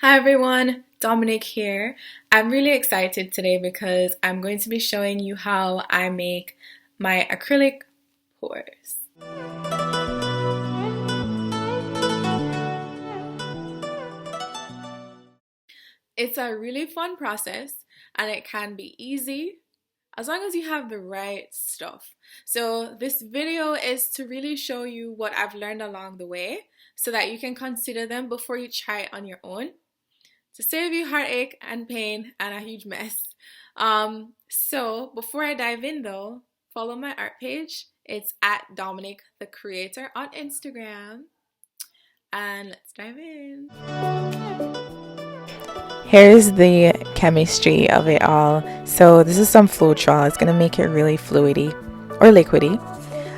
Hi everyone, Dominic here. I'm really excited today because I'm going to be showing you how I make my acrylic pours. It's a really fun process and it can be easy as long as you have the right stuff. So this video is to really show you what I've learned along the way so that you can consider them before you try it on your own, to save you heartache and pain and a huge mess. So before I dive in though, follow my art page. It's at Dominic the Creator on Instagram. And let's dive in. Here's the chemistry of it all. So this is some Floetrol. It's gonna make it really fluidy or liquidy.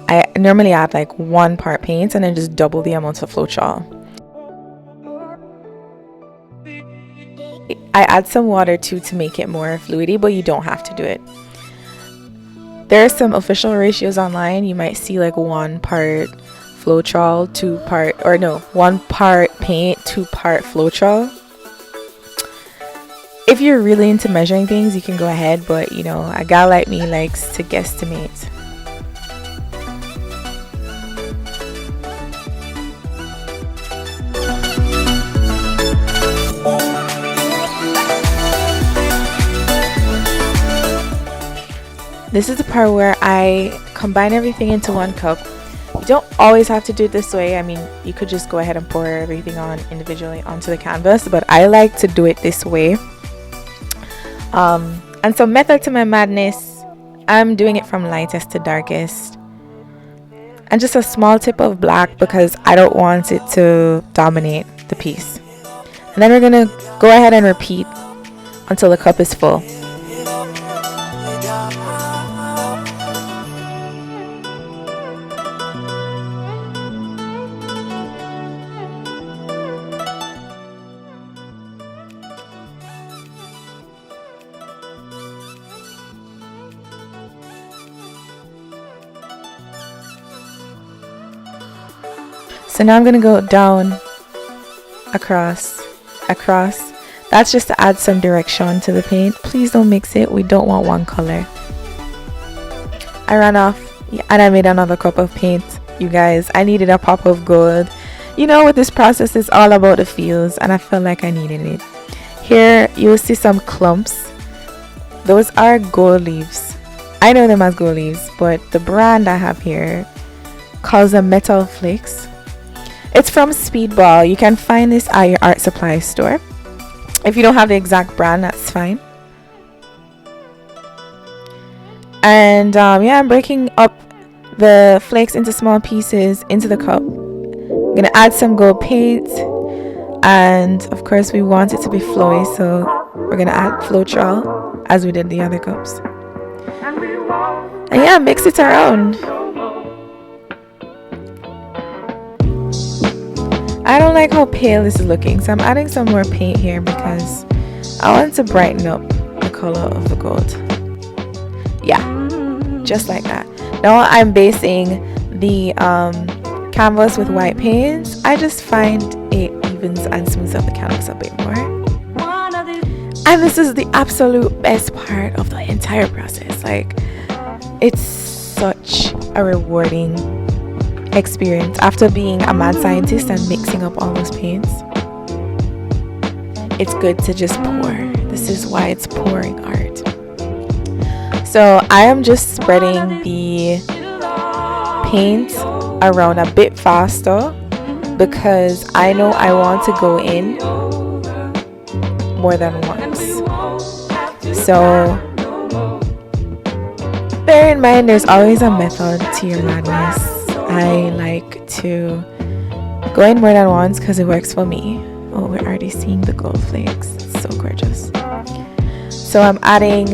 I normally add like 1 part paint and then just double the amount of Floetrol. I add some water too to make it more fluidy, but you don't have to do it. There are some official ratios online. You might see like 1 part Floetrol, 1 part paint, 2 part Floetrol. If you're really into measuring things, you can go ahead, but you know, a gal like me likes to guesstimate. This is the part where I combine everything into 1 cup. You don't always have to do it this way. I mean, you could just go ahead and pour everything on individually onto the canvas, but I like to do it this way. And some method to my madness, I'm doing it from lightest to darkest. And just a small tip of black because I don't want it to dominate the piece. And then we're gonna go ahead and repeat until the cup is full. So now I'm going to go down, across. That's just to add some direction to the paint. Please don't mix it. We don't want one color. I ran off and I made another cup of paint. You guys, I needed a pop of gold. You know, with this process, it's all about the feels and I felt like I needed it. Here, you'll see some clumps. Those are gold leaves. I know them as gold leaves, but the brand I have here calls them metal flakes. It's from Speedball. You can find this at your art supply store. If you don't have the exact brand, that's fine. And yeah, I'm breaking up the flakes into small pieces into the cup. I'm gonna add some gold paint, and of course we want it to be flowy, so we're gonna add Floetrol as we did the other cups. And yeah, mix it around. I don't like how pale this is looking, so I'm adding some more paint here because I want to brighten up the color of the gold. Yeah, just like that. Now I'm basing the canvas with white paint. I just find it evens and smooths out the canvas a bit more. And this is the absolute best part of the entire process. Like, it's such a rewarding experience after being a mad scientist and mixing up all those paints. It's good to just pour. This is why it's pouring art. So I am just spreading the paint around a bit faster because I know I want to go in more than once. So bear in mind, there's always a method to your madness. I like to go in more than once because it works for me. Oh, we're already seeing the gold flakes. It's so gorgeous. So I'm adding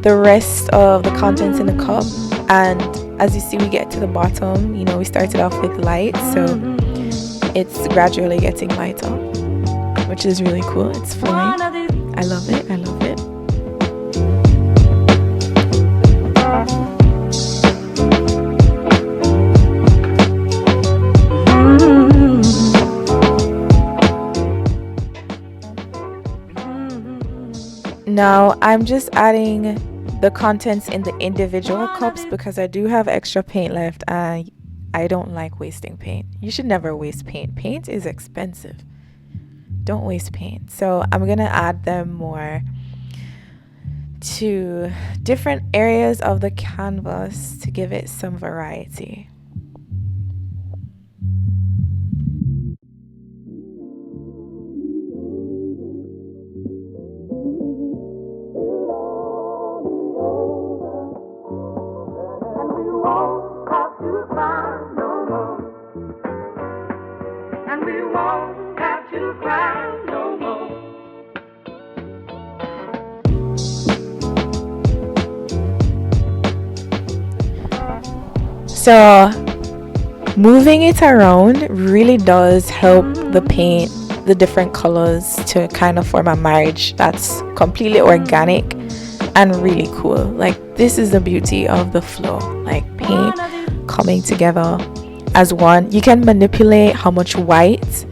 the rest of the contents in the cup, and as you see, we get to the bottom. You know, we started off with light, so it's gradually getting lighter, which is really cool. It's flowing. I love it. I love it. Now I'm just adding the contents in the individual cups because I do have extra paint left and I don't like wasting paint. You should never waste paint. Paint is expensive. Don't waste paint. So I'm gonna add them more to different areas of the canvas to give it some variety. So moving it around really does help the paint, the different colors, to kind of form a marriage that's completely organic and really cool. Like, this is the beauty of the flow, like paint coming together as one. You can manipulate how much white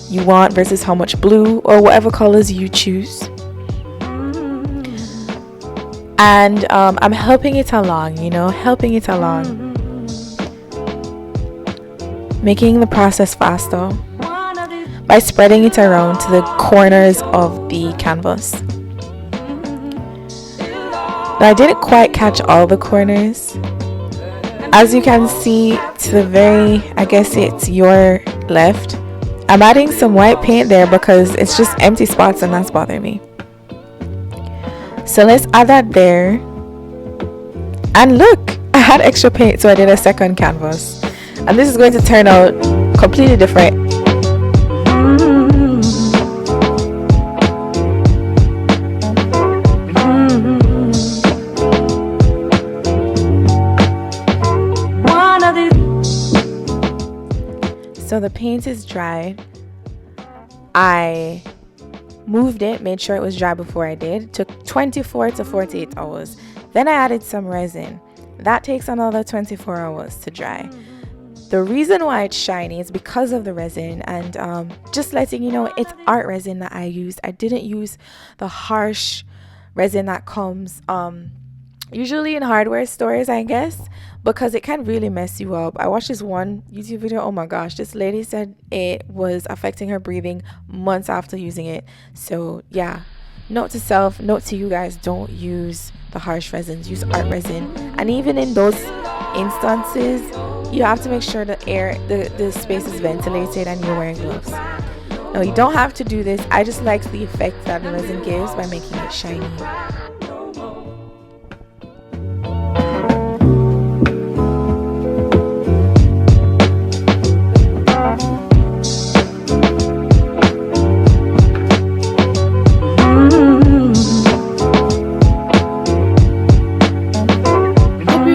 you want versus how much blue or whatever colors you choose. And I'm helping it along, helping it along, making the process faster by spreading it around to the corners of the canvas. Now, I didn't quite catch all the corners. As you can see to the very, I guess it's your left, I'm adding some white paint there because it's just empty spots and that's bothering me. So let's add that there. And look, I had extra paint, so I did a second canvas. And this is going to turn out completely different. So the paint is dry. I moved it, made sure it was dry before I did. It took 24 to 48 hours. Then I added some resin. That takes another 24 hours to dry. The reason why it's shiny is because of the resin, and just letting you know, it's art resin that I used. I didn't use the harsh resin that comes usually in hardware stores, I guess, because it can really mess you up. I watched this one YouTube video. Oh my gosh, this lady said it was affecting her breathing months after using it. So yeah, note to self, note to you guys, don't use the harsh resins, use art resin. And even in those instances, you have to make sure the the space is ventilated and you're wearing gloves. No, you don't have to do this. I just like the effect that the resin gives by making it shiny.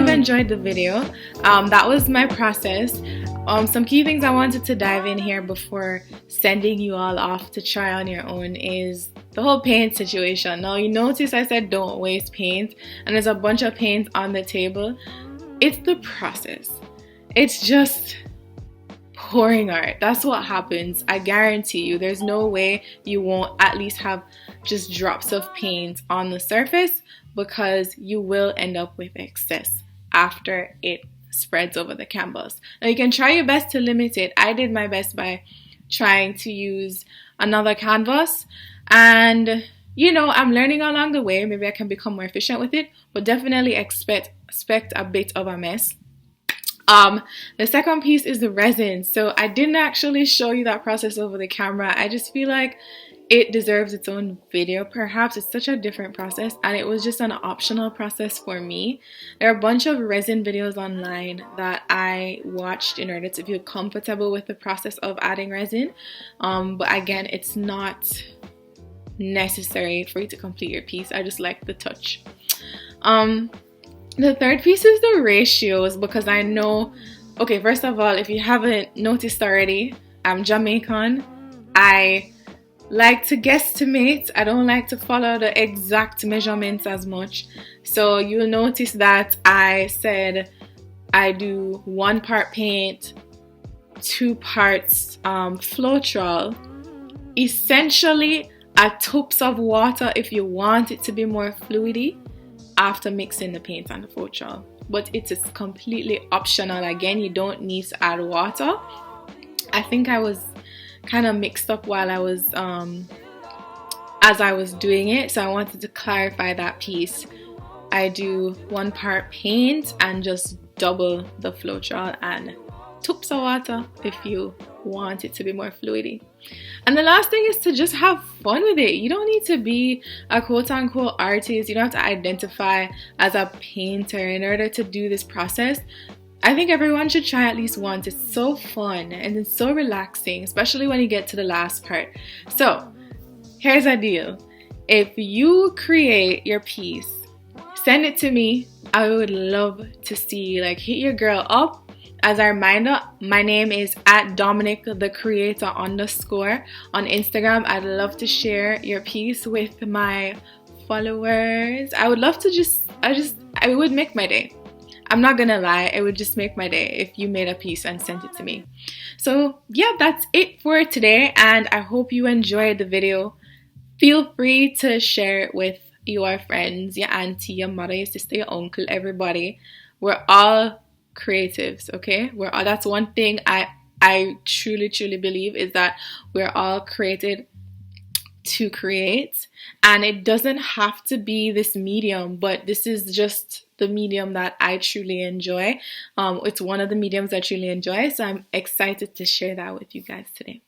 Enjoyed the video. That was my process. Some key things I wanted to dive in here before sending you all off to try on your own is the whole paint situation. Now, you notice I said don't waste paint, and there's a bunch of paint on the table. It's the process. It's just pouring art. That's what happens. I guarantee you there's no way you won't at least have just drops of paint on the surface, because you will end up with excess after it spreads over the canvas. Now, you can try your best to limit it. I did my best by trying to use another canvas, and I'm learning along the way. Maybe I can become more efficient with it, but definitely expect a bit of a mess. The second piece is the resin. So I didn't actually show you that process over the camera. I just feel like it deserves its own video. Perhaps it's such a different process, and it was just an optional process for me. There are a bunch of resin videos online that I watched in order to feel comfortable with the process of adding resin, but again, it's not necessary for you to complete your piece. I just like the touch. The third piece is the ratios, because I know, okay, first of all, if you haven't noticed already, I'm Jamaican. I like to guesstimate. I don't like to follow the exact measurements as much. So you'll notice that I said I do 1 part paint, 2 parts Floetrol. Essentially, tubs of water if you want it to be more fluidy after mixing the paint and the Floetrol. But it is completely optional. Again, you don't need to add water. I think I was kind of mixed up while I was as I was doing it, so I wanted to clarify that piece. I do 1 part paint and just double the Floetrol and tubs of water if you want it to be more fluidy. And the last thing is to just have fun with it. You don't need to be a quote-unquote artist. You don't have to identify as a painter in order to do this process. I think everyone should try at least once. It's so fun and it's so relaxing, especially when you get to the last part. So here's a deal. If you create your piece, send it to me. I would love to see, like, hit your girl up. As a reminder, my name is @DominicTheCreator_ on Instagram. I'd love to share your piece with my followers. I would love to it would make my day. I'm not gonna lie, it would just make my day if you made a piece and sent it to me. So yeah, that's it for today, and I hope you enjoyed the video. Feel free to share it with your friends, your auntie, your mother, your sister, your uncle, everybody. We're all creatives, okay? That's one thing I truly believe, is that we're all created to create, and it doesn't have to be this medium, but this is just the medium that I truly enjoy. It's one of the mediums I truly enjoy, so I'm excited to share that with you guys today.